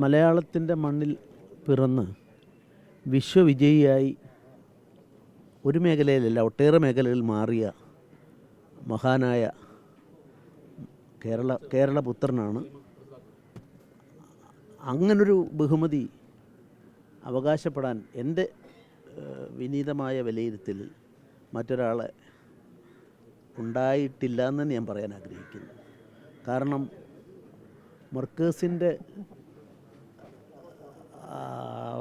മലയാളത്തിൻ്റെ മണ്ണിൽ പിറന്ന് വിശ്വവിജയിയായി ഒരു മേഖലയിലല്ല ഒട്ടേറെ മേഖലകളിൽ മാറിയ മഹാനായ കേരളപുത്രനാണ്. അങ്ങനൊരു ബഹുമതി അവകാശപ്പെടാൻ എൻ്റെ വിനീതമായ വിലയിരുത്തലിൽ മറ്റൊരാളെ ഉണ്ടായിട്ടില്ല എന്ന് തന്നെ ഞാൻ പറയാൻ ആഗ്രഹിക്കുന്നു. കാരണം മർക്കേഴ്സിൻ്റെ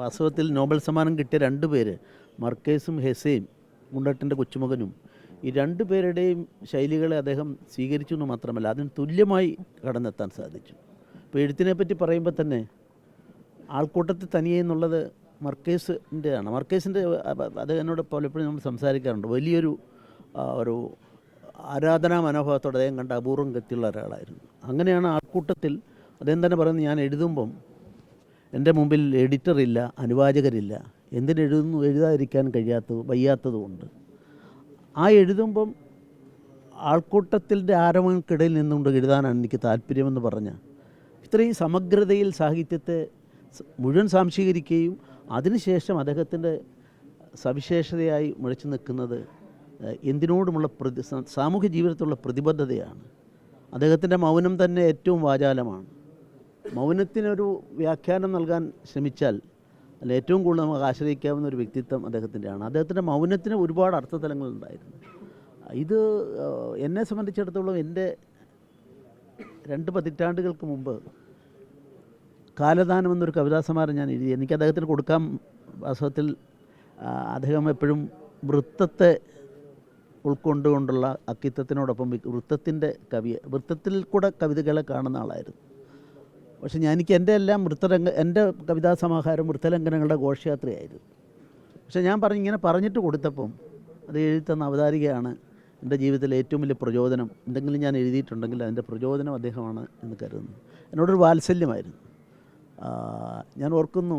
വാസ്തവത്തിൽ നോബൽ സമ്മാനം കിട്ടിയ രണ്ട് പേര്, മർക്കേഴ്സും ഹെസയും, ഗുണ്ടട്ടിൻ്റെ കൊച്ചുമകനും, ഈ രണ്ടു പേരുടെയും ശൈലികളെ അദ്ദേഹം സ്വീകരിച്ചു എന്ന് മാത്രമല്ല അതിന് തുല്യമായി കടന്നെത്താൻ സാധിച്ചു. ഇപ്പോൾ എഴുത്തിനെ പറ്റി പറയുമ്പോൾ തന്നെ ആൾക്കൂട്ടത്തിൽ തനിയെ എന്നുള്ളത് മർക്കേഴ്സിൻ്റെയാണ്. മർക്കേഴ്സിൻ്റെ അത് എന്നോട് പലപ്പോഴും നമ്മൾ സംസാരിക്കാറുണ്ട്. വലിയൊരു ഒരു ആരാധനാ മനോഭാവത്തോടെ അദ്ദേഹം കണ്ട അപൂർവം ഗതിയുള്ള ഒരാളായിരുന്നു. അങ്ങനെയാണ് ആൾക്കൂട്ടത്തിൽ അദ്ദേഹം തന്നെ പറയുന്നത്, ഞാൻ എഴുതുമ്പം എൻ്റെ മുമ്പിൽ എഡിറ്ററില്ല, അനുവാചകരില്ല, എഴുതാതിരിക്കാൻ വയ്യാത്തതുകൊണ്ട് ആ എഴുതുമ്പം ആൾക്കൂട്ടത്തിൻ്റെ ആരവങ്ങൾക്കിടയിൽ നിന്നുകൊണ്ട് എഴുതാനാണ് എനിക്ക് താല്പര്യമെന്ന് പറഞ്ഞ ഇത്രയും സമഗ്രതയിൽ സാഹിത്യത്തെ മുഴുവൻ സാംശീകരിക്കുകയും അതിനുശേഷം അദ്ദേഹത്തിൻ്റെ സവിശേഷതയായി മുഴച്ചു നിൽക്കുന്നത് എന്തിനോടുമുള്ള സാമൂഹ്യ ജീവിതത്തിലുള്ള പ്രതിബദ്ധതയാണ്. അദ്ദേഹത്തിൻ്റെ മൗനം തന്നെ ഏറ്റവും വാചാലമാണ്. മൗനത്തിനൊരു വ്യാഖ്യാനം നൽകാൻ ശ്രമിച്ചാൽ അല്ല ഏറ്റവും കൂടുതൽ നമുക്ക് ആശ്രയിക്കാവുന്ന ഒരു വ്യക്തിത്വം അദ്ദേഹത്തിൻ്റെയാണ്. അദ്ദേഹത്തിൻ്റെ മൗനത്തിന് ഒരുപാട് അർത്ഥതലങ്ങളുണ്ടായിരുന്നു. ഇത് എന്നെ സംബന്ധിച്ചിടത്തോളം എൻ്റെ 2 പതിറ്റാണ്ടുകൾക്ക് മുമ്പ് കാലദാനം എന്നൊരു കവിതാസമാരം ഞാൻ എഴുതി. എനിക്ക് അദ്ദേഹത്തിന് കൊടുക്കാൻ വാസ്തവത്തിൽ അദ്ദേഹം എപ്പോഴും വൃത്തത്തെ ഉൾക്കൊണ്ടുകൊണ്ടുള്ള അക്കിത്തത്തിനോടൊപ്പം വൃത്തത്തിൽ കൂടെ കവിതകളെ കാണുന്ന ആളായിരുന്നു. പക്ഷെ എനിക്ക് എൻ്റെ എല്ലാം എൻ്റെ കവിതാ സമാഹാരം വൃത്തലംഘനങ്ങളുടെ ഘോഷയാത്രയായിരുന്നു. പക്ഷെ ഞാൻ ഇങ്ങനെ പറഞ്ഞിട്ട് കൊടുത്തപ്പം അത് എഴുതുന്ന അവതാരികയാണ് എൻ്റെ ജീവിതത്തിലെ ഏറ്റവും വലിയ പ്രചോദനം. എന്തെങ്കിലും ഞാൻ എഴുതിയിട്ടുണ്ടെങ്കിൽ അതിൻ്റെ പ്രചോദനം അദ്ദേഹമാണ് എന്ന് കരുതുന്നു. എന്നോടൊരു വാത്സല്യമായിരുന്നു. ഞാൻ ഓർക്കുന്നു,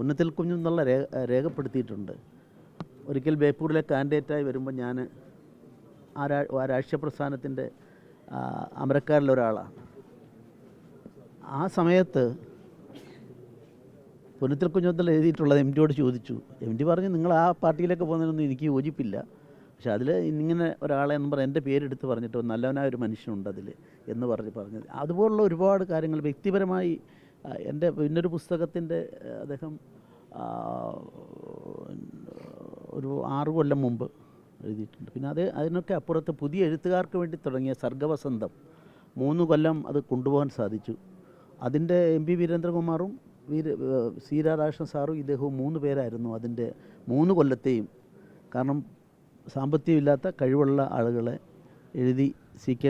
ഉന്നത്തിൽ കുഞ്ഞെന്നുള്ള രേഖപ്പെടുത്തിയിട്ടുണ്ട്. ഒരിക്കൽ ബേപ്പൂരിലെ കാൻഡിഡേറ്റായി വരുമ്പോൾ ഞാൻ ആ രാഷ്ട്രീയ പ്രസ്ഥാനത്തിൻ്റെ അമരക്കാരിലൊരാളാണ്. ആ സമയത്ത് പുന്നത്തിൽ കുഞ്ഞത്തിൽ എഴുതിയിട്ടുള്ളത് എം ഡിയോട് ചോദിച്ചു. എം ഡി പറഞ്ഞു, നിങ്ങൾ ആ പാർട്ടിയിലേക്ക് പോകുന്നതിനൊന്നും എനിക്ക് യോജിപ്പില്ല, പക്ഷെ അതിൽ ഇങ്ങനെ ഒരാളെ എന്ന് പറഞ്ഞാൽ എൻ്റെ പേരെടുത്ത് പറഞ്ഞിട്ട് നല്ലവനായ ഒരു മനുഷ്യനുണ്ട് അതിൽ എന്ന് പറഞ്ഞത്. അതുപോലുള്ള ഒരുപാട് കാര്യങ്ങൾ വ്യക്തിപരമായി എൻ്റെ പിന്നൊരു പുസ്തകത്തിൻ്റെ അദ്ദേഹം ഒരു 6 കൊല്ലം മുമ്പ് എഴുതിയിട്ടുണ്ട്. പിന്നെ അതിനൊക്കെ അപ്പുറത്ത് പുതിയ എഴുത്തുകാർക്ക് വേണ്ടി തുടങ്ങിയ സർഗവസന്തം 3 കൊല്ലം അത് കൊണ്ടുപോകാൻ സാധിച്ചു. അതിൻ്റെ എം പി വീരേന്ദ്രകുമാറും സി രാധാകൃഷ്ണൻ സാറും ഇദ്ദേഹവും 3 പേരായിരുന്നു അതിൻ്റെ 3 കൊല്ലത്തെയും. കാരണം സാമ്പത്തികമില്ലാത്ത കഴിവുള്ള ആളുകളെ എഴുതി സി കെ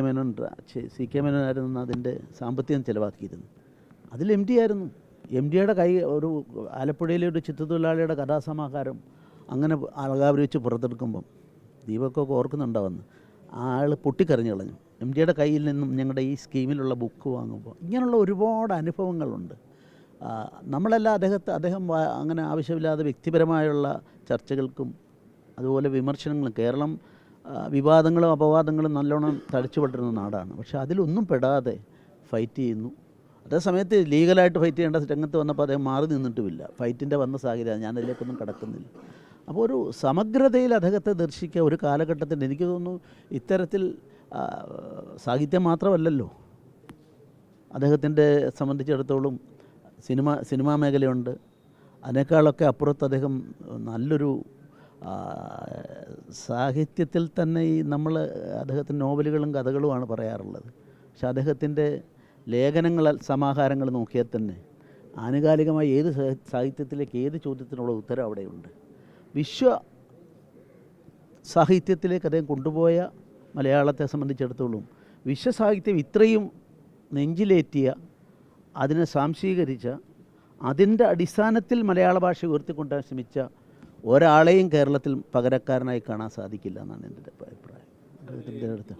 മേനോനായിരുന്നു അതിൻ്റെ സാമ്പത്തികം ചിലവാക്കിയിരുന്നു. അതിൽ എം ഡി ആയിരുന്നു. എം ഡിയുടെ ഒരു ആലപ്പുഴയിലെ ഒരു ചിത്രത്തൊഴിലാളിയുടെ കഥാസമാഹാരം അങ്ങനെ അളകാവരി വെച്ച് പുറത്തെടുക്കുമ്പം ദീപക്കൊക്കെ ഓർക്കുന്നുണ്ടാവുന്നു, ആൾ പൊട്ടിക്കരഞ്ഞു കളഞ്ഞു. എം ഡിയുടെ കയ്യിൽ നിന്നും ഞങ്ങളുടെ ഈ സ്കീമിലുള്ള ബുക്ക് വാങ്ങുമ്പോൾ ഇങ്ങനെയുള്ള ഒരുപാട് അനുഭവങ്ങളുണ്ട്. നമ്മളെല്ലാം അദ്ദേഹം അങ്ങനെ ആവശ്യമില്ലാതെ വ്യക്തിപരമായുള്ള ചർച്ചകൾക്കും അതുപോലെ വിമർശനങ്ങളും, കേരളം വിവാദങ്ങളും അപവാദങ്ങളും നല്ലോണം തടിച്ചു വളരുന്ന നാടാണ്. പക്ഷേ അതിലൊന്നും പെടാതെ ഫൈറ്റ് ചെയ്യുന്നു. അതേസമയത്ത് ലീഗലായിട്ട് ഫൈറ്റ് ചെയ്യേണ്ട രംഗത്ത് വന്നപ്പോൾ അദ്ദേഹം മാറി നിന്നിട്ടുമില്ല. ഫൈറ്റിൻ്റെ വന്ന സാഹചര്യം ഞാൻ അതിലേക്കൊന്നും കടക്കുന്നില്ല. അപ്പോൾ ഒരു സമഗ്രതയിൽ അദ്ദേഹത്തെ ദർശിക്കുക ഒരു കാലഘട്ടത്തിൽ എനിക്ക് തോന്നുന്നു ഇത്തരത്തിൽ സാഹിത്യം മാത്രമല്ലല്ലോ, അദ്ദേഹത്തിൻ്റെ സംബന്ധിച്ചിടത്തോളം സിനിമാ മേഖലയുണ്ട്. അതിനേക്കാളൊക്കെ അപ്പുറത്ത് അദ്ദേഹം നല്ലൊരു സാഹിത്യത്തിൽ തന്നെ നമ്മൾ അദ്ദേഹത്തിൻ്റെ നോവലുകളും കഥകളുമാണ് പറയാറുള്ളത്. പക്ഷെ അദ്ദേഹത്തിൻ്റെ സമാഹാരങ്ങൾ നോക്കിയാൽ തന്നെ ആനുകാലികമായ ഏത് സാഹിത്യത്തിലേക്ക് ഏത് ചോദ്യത്തിനുള്ള ഉത്തരം അവിടെയുണ്ട്. വിശ്വ സാഹിത്യത്തിലേക്ക് അദ്ദേഹം കൊണ്ടുപോയ മലയാളത്തെ സംബന്ധിച്ചിടത്തോളം വിശ്വസാഹിത്യം ഇത്രയും നെഞ്ചിലേറ്റിയ, അതിനെ സാംശീകരിച്ച, അതിൻ്റെ അടിസ്ഥാനത്തിൽ മലയാള ഭാഷ ഉയർത്തിക്കൊണ്ടുവരാൻ ശ്രമിച്ച ഒരാളെയും കേരളത്തിൽ പകരക്കാരനായി കാണാൻ സാധിക്കില്ല എന്നാണ് എൻ്റെ അഭിപ്രായം. അദ്ദേഹത്തിൻ്റെ അടുത്ത്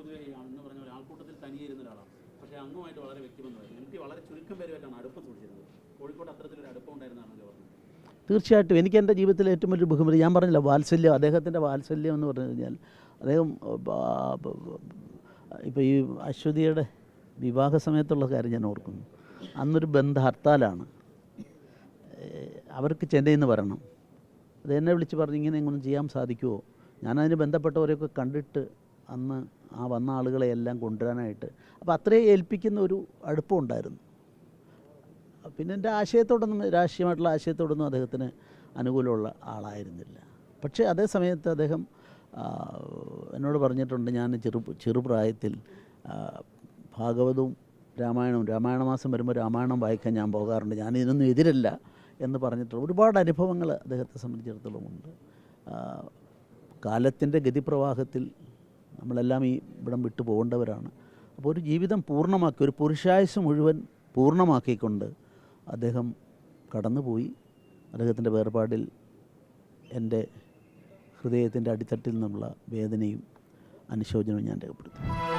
തീർച്ചയായിട്ടും എനിക്ക് എൻ്റെ ജീവിതത്തിലെ ഏറ്റവും വലിയ ബഹുമതി ഞാൻ പറഞ്ഞില്ല, വാത്സല്യം. അദ്ദേഹത്തിൻ്റെ വാത്സല്യം എന്ന് പറഞ്ഞു കഴിഞ്ഞാൽ അദ്ദേഹം ഇപ്പോൾ ഈ അശ്വതിയുടെ വിവാഹ സമയത്തുള്ള കാര്യം ഞാൻ ഓർക്കുന്നു. അന്നൊരു ബന്ധ ഹർത്താലാണ്. അവർക്ക് ചെന്നൈയിൽ നിന്ന് വരണം. അത് എന്നെ വിളിച്ച് പറഞ്ഞ് ഇങ്ങനെ ഒന്നും ചെയ്യാൻ സാധിക്കുമോ? ഞാനതിന് ബന്ധപ്പെട്ടവരെയൊക്കെ കണ്ടിട്ട് അന്ന് ആ വന്ന ആളുകളെ എല്ലാം കൊണ്ടുവരാനായിട്ട്, അപ്പോൾ അത്രയും ഏൽപ്പിക്കുന്ന ഒരു അടുപ്പം ഉണ്ടായിരുന്നു. പിന്നെ എൻ്റെ ആശയത്തോടൊന്നും, രാഷ്ട്രീയമായിട്ടുള്ള ആശയത്തോടൊന്നും അദ്ദേഹത്തിന് അനുകൂലമുള്ള ആളായിരുന്നില്ല. പക്ഷേ അതേ സമയത്ത് അദ്ദേഹം എന്നോട് പറഞ്ഞിട്ടുണ്ട്, ഞാൻ ചെറുപ്രായത്തിൽ ഭാഗവതവും രാമായണ മാസം വരുമ്പോൾ രാമായണം വായിക്കാൻ ഞാൻ പോകാറുണ്ട്, ഞാൻ ഇതിനൊന്നും എതിരല്ല എന്ന് പറഞ്ഞിട്ടുള്ള ഒരുപാട് അനുഭവങ്ങൾ അദ്ദേഹത്തെ സംബന്ധിച്ചിടത്തോളം ഉണ്ട്. കാലത്തിൻ്റെ ഗതിപ്രവാഹത്തിൽ നമ്മളെല്ലാം ഈ ഇവിടം വിട്ടു പോകേണ്ടവരാണ്. അപ്പോൾ ഒരു ജീവിതം പൂർണ്ണമാക്കി, ഒരു പുരുഷായുസ് മുഴുവൻ പൂർണ്ണമാക്കിക്കൊണ്ട് അദ്ദേഹം കടന്നുപോയി. അദ്ദേഹത്തിൻ്റെ വേർപാടിൽ എൻ്റെ ഹൃദയത്തിൻ്റെ അടിത്തട്ടിൽ നിന്നുള്ള വേദനയും അനുശോചനവും ഞാൻ രേഖപ്പെടുത്തുന്നു.